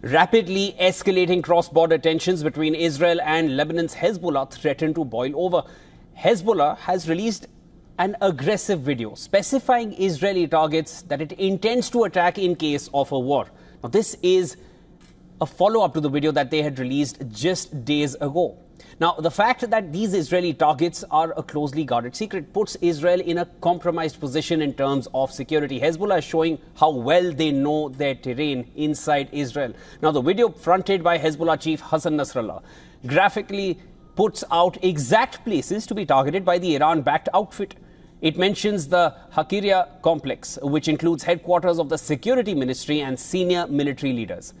Rapidly escalating cross-border tensions between Israel and Lebanon's Hezbollah threaten to boil over. Hezbollah has released an aggressive video specifying Israeli targets that it intends to attack in case of a war. Now, this is a follow-up to the video that they had released just days ago. Now, the fact that these Israeli targets are a closely guarded secret puts Israel in a compromised position in terms of security. Hezbollah is showing how well they know their terrain inside Israel. Now, the video fronted by Hezbollah chief Hassan Nasrallah graphically puts out exact places to be targeted by the Iran-backed outfit. It mentions the Hakiria complex, which includes headquarters of the security ministry and senior military leaders.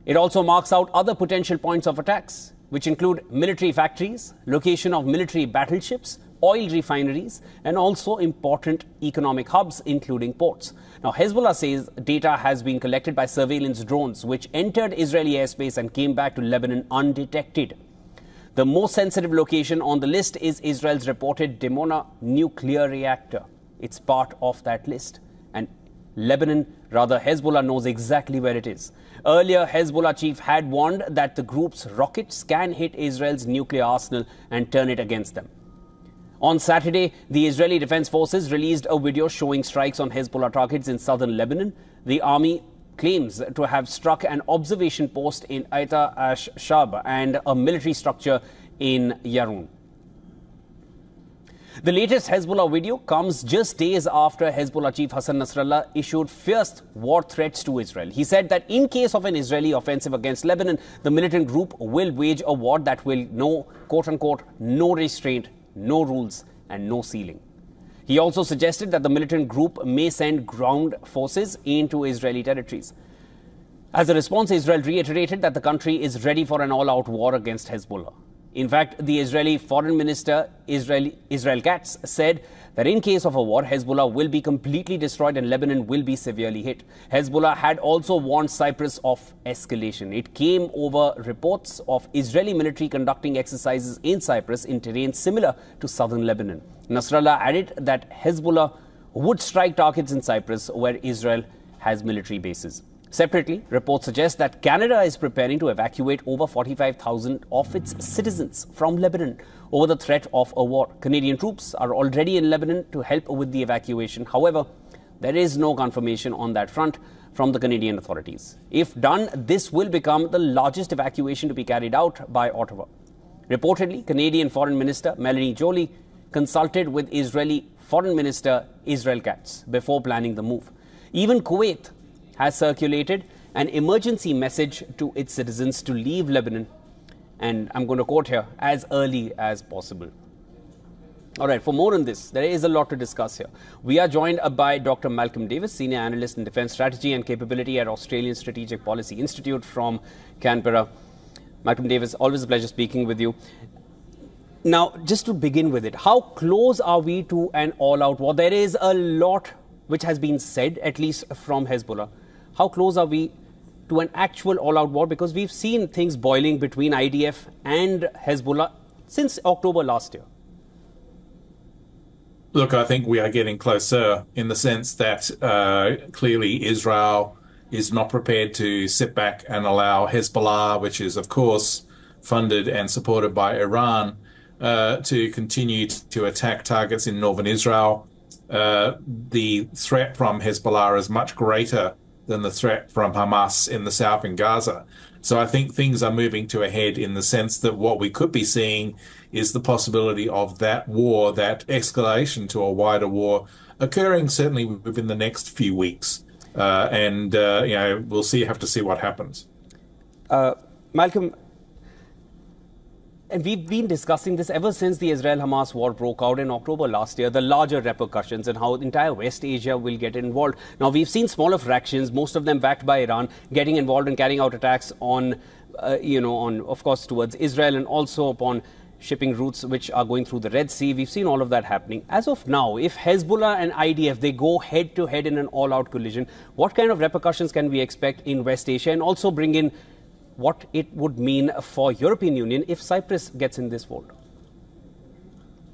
It also marks out other potential points of attacks, which include military factories, location of military battleships, oil refineries, and also important economic hubs, including ports. Now, Hezbollah says data has been collected by surveillance drones, which entered Israeli airspace and came back to Lebanon undetected. The most sensitive location on the list is Israel's reported Dimona nuclear reactor. It's part of that list. And Hezbollah knows exactly where it is. Earlier, Hezbollah chief had warned that the group's rockets can hit Israel's nuclear arsenal and turn it against them. On Saturday, the Israeli Defense Forces released a video showing strikes on Hezbollah targets in southern Lebanon. The army claims to have struck an observation post in Aita Ash-Shab and a military structure in Yarun. The latest Hezbollah video comes just days after Hezbollah chief Hassan Nasrallah issued fierce war threats to Israel. He said that in case of an Israeli offensive against Lebanon, the militant group will wage a war that will know, quote-unquote, no restraint, no rules and no ceiling. He also suggested that the militant group may send ground forces into Israeli territories. As a response, Israel reiterated that the country is ready for an all-out war against Hezbollah. In fact, the Israeli Foreign Minister Israel Katz said that in case of a war, Hezbollah will be completely destroyed and Lebanon will be severely hit. Hezbollah had also warned Cyprus of escalation. It came over reports of Israeli military conducting exercises in Cyprus in terrain similar to southern Lebanon. Nasrallah added that Hezbollah would strike targets in Cyprus where Israel has military bases. Separately, reports suggest that Canada is preparing to evacuate over 45,000 of its citizens from Lebanon over the threat of a war. Canadian troops are already in Lebanon to help with the evacuation. However, there is no confirmation on that front from the Canadian authorities. If done, this will become the largest evacuation to be carried out by Ottawa. Reportedly, Canadian Foreign Minister Melanie Joly consulted with Israeli Foreign Minister Israel Katz before planning the move. Even Kuwait has circulated an emergency message to its citizens to leave Lebanon, and I'm going to quote here, as early as possible. All right, for more on this, there is a lot to discuss here. We are joined by Dr. Malcolm Davis, Senior Analyst in Defence Strategy and Capability at Australian Strategic Policy Institute from Canberra. Malcolm Davis, always a pleasure speaking with you. Now, just to begin with it, how close are we to an all-out war? There is a lot which has been said, at least from Hezbollah. How close are we to an actual all-out war? Because we've seen things boiling between IDF and Hezbollah since October last year. Look, I think we are getting closer in the sense that clearly Israel is not prepared to sit back and allow Hezbollah, which is, of course, funded and supported by Iran, to continue to attack targets in northern Israel. The threat from Hezbollah is much greater than the threat from Hamas in the south in Gaza. So I think things are moving to a head in the sense that what we could be seeing is the possibility of that war, that escalation to a wider war, occurring certainly within the next few weeks. We'll have to see what happens. Malcolm, and we've been discussing this ever since the Israel-Hamas war broke out in October last year, the larger repercussions and how the entire West Asia will get involved. Now, we've seen smaller fractions, most of them backed by Iran, getting involved in carrying out attacks on, of course, towards Israel and also upon shipping routes which are going through the Red Sea. We've seen all of that happening. As of now, if Hezbollah and IDF, they go head-to-head in an all-out collision, what kind of repercussions can we expect in West Asia, and also bring in what it would mean for European Union if Cyprus gets in this fold?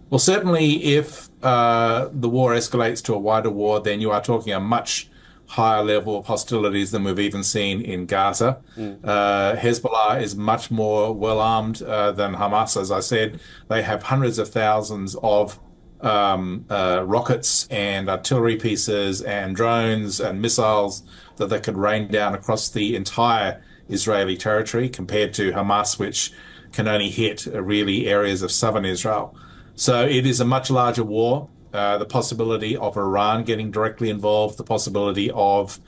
Well, certainly if the war escalates to a wider war, then you are talking a much higher level of hostilities than we've even seen in Gaza. Hezbollah is much more well armed than Hamas, as I said. They have hundreds of thousands of rockets and artillery pieces and drones and missiles that they could rain down across the entire Israeli territory, compared to Hamas, which can only hit really areas of southern Israel. So it is a much larger war. The possibility of Iran getting directly involved, the possibility of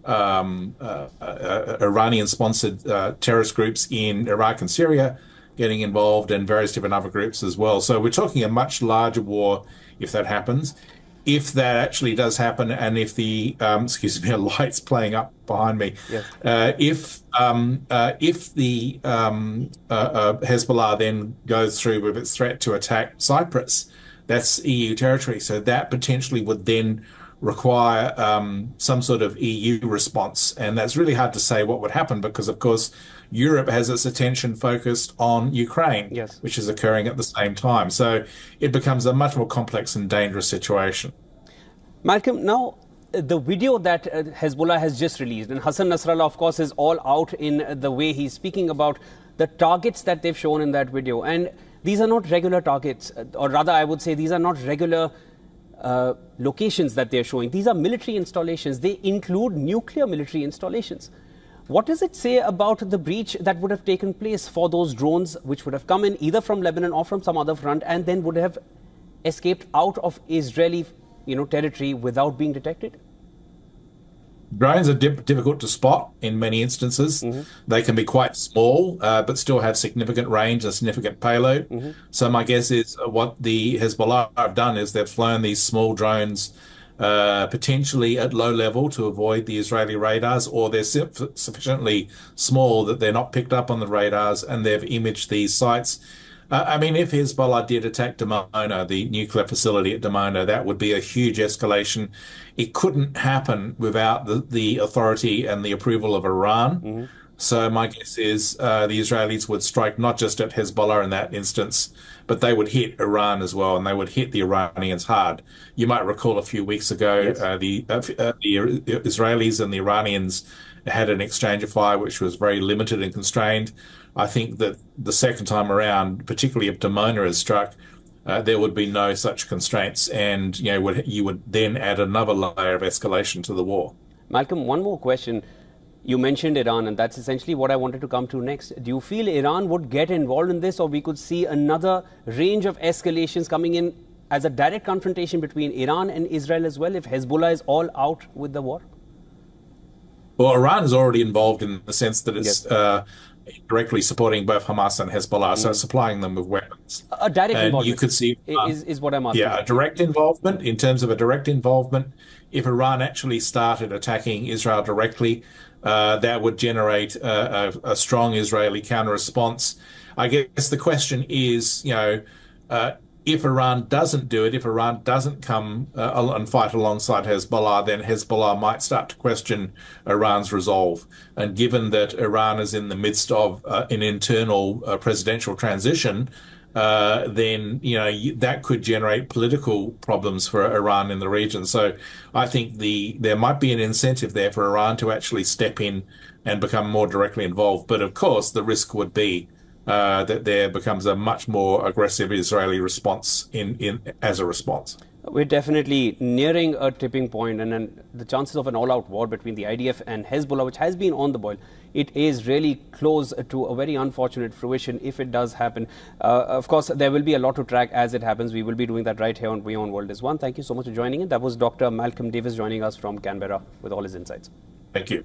Iranian-sponsored terrorist groups in Iraq and Syria getting involved, and various different other groups as well. So we're talking a much larger war if that happens. If that actually does happen, and if the excuse me, a light's playing up behind me. Yes. If the Hezbollah then goes through with its threat to attack Cyprus, that's EU territory. So that potentially would then require some sort of EU response, and that's really hard to say what would happen, because of course Europe has its attention focused on Ukraine, yes, which is occurring at the same time. So it becomes a much more complex and dangerous situation. Malcolm, now the video that Hezbollah has just released, and Hassan Nasrallah, of course, is all out in the way he's speaking about the targets that they've shown in that video. And these are not regular targets, or rather I would say these are not regular locations that they're showing. These are military installations. They include nuclear military installations. What does it say about the breach that would have taken place for those drones which would have come in either from Lebanon or from some other front, and then would have escaped out of Israeli territory without being detected? Drones are difficult to spot in many instances. They can be quite small, but still have significant range and significant payload. So my guess is what the Hezbollah have done is they've flown these small drones potentially at low level to avoid the Israeli radars, or they're sufficiently small that they're not picked up on the radars, and they've imaged these sites. I mean, if Hezbollah did attack Dimona, the nuclear facility at Dimona, that would be a huge escalation. It couldn't happen without the authority and the approval of Iran. So my guess is the Israelis would strike not just at Hezbollah in that instance, but they would hit Iran as well, and they would hit the Iranians hard. You might recall a few weeks ago, yes, the Israelis and the Iranians had an exchange of fire which was very limited and constrained. I think that the second time around, particularly if Dimona is struck, there would be no such constraints, and you would then add another layer of escalation to the war. Malcolm, one more question. You mentioned Iran, and that's essentially what I wanted to come to next. Do you feel Iran would get involved in this, or we could see another range of escalations coming in as a direct confrontation between Iran and Israel as well, if Hezbollah is all out with the war? Well, Iran is already involved in the sense that it's yes, directly supporting both Hamas and Hezbollah, so supplying them with weapons. A direct involvement you could see, is what I'm asking. Yeah, a direct involvement. In terms of a direct involvement, if Iran actually started attacking Israel directly, that would generate a strong Israeli counter-response. I guess the question is, if Iran doesn't do it, if Iran doesn't come and fight alongside Hezbollah, then Hezbollah might start to question Iran's resolve. And given that Iran is in the midst of an internal presidential transition, then that could generate political problems for Iran in the region. So I think there might be an incentive there for Iran to actually step in and become more directly involved. But of course, the risk would be that there becomes a much more aggressive Israeli response as a response. We're definitely nearing a tipping point, and then the chances of an all-out war between the IDF and Hezbollah, which has been on the boil, it is really close to a very unfortunate fruition if it does happen. Of course, there will be a lot to track as it happens. We will be doing that right here on WION World is One. Thank you so much for joining in. That was Dr. Malcolm Davis joining us from Canberra with all his insights. Thank you.